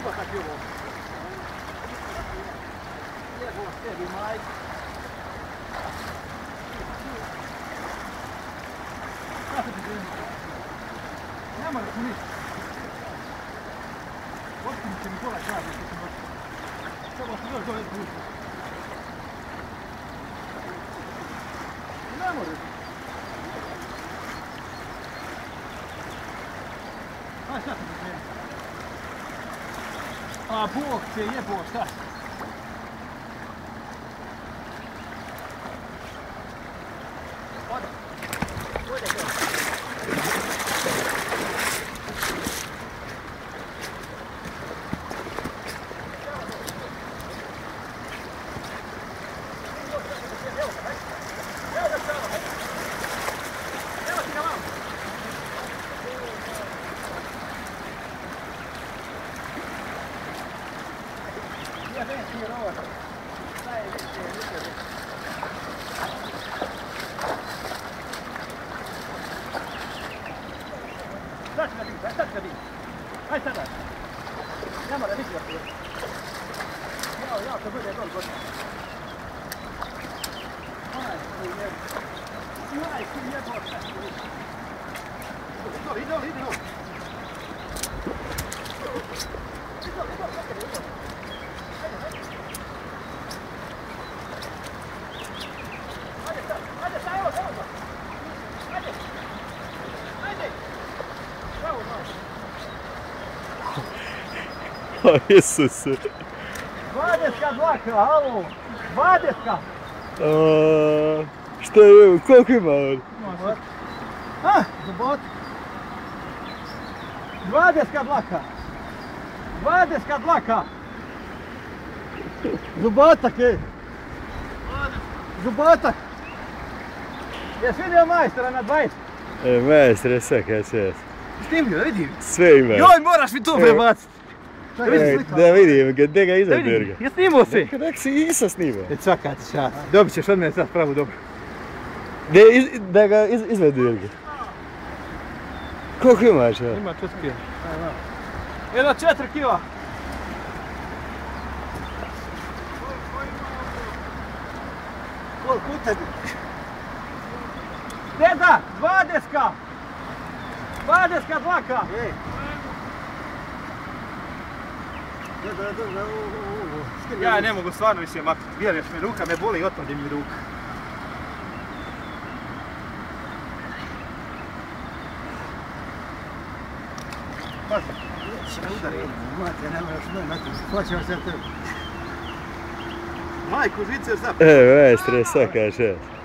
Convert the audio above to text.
Evo tako ovo. Evo tebi majka. Kako ti želim? Ne moraš mu ništa. Otkinut će mi pola krađe što sam došao. Samo se još dole pušta. Ne moraš. Aj, šta ti mi želim? A, Bog te jebo, šta? Ode. Ode to. Ja vet inte vad det är. Nej, det är inte det. Starta bil. Aj, stanna. Nämma det viktiga. Ja, så börjar det gå. Nej, det är bort. Hit. O Isuse. 20 dlaka, halo! 20! Šta je, koliko ima ovdje? Zubot! 20 dlaka! 20 dlaka! Zubotak je! Zubotak! Jesi vidio majstora na 20? Majstor, svaka čast. Snimio, da vidim. Sve ima. Joj, moraš mi to prebaciti! Da vidim, gdje ga iza Berga. Ja snimao si! Nek si i sam snimao. Svaka ti čast. Dobit ćeš od mene sad pravu dobro. Da ga izved Berga. Koliko imaš? Ima 4 kila. Jedno 4 kila. Koliko u tebi? Deda, 20! 20 dlaka! Ja ne mogu stvarno više maknuti, vjeruješ mi, ruka me boli i otpade mi ruka. Pazi, će me udari. Mate, ne moraš moj maknuti, hoćemo se tebi. Majku, žice sad. Majstor, svaka čast.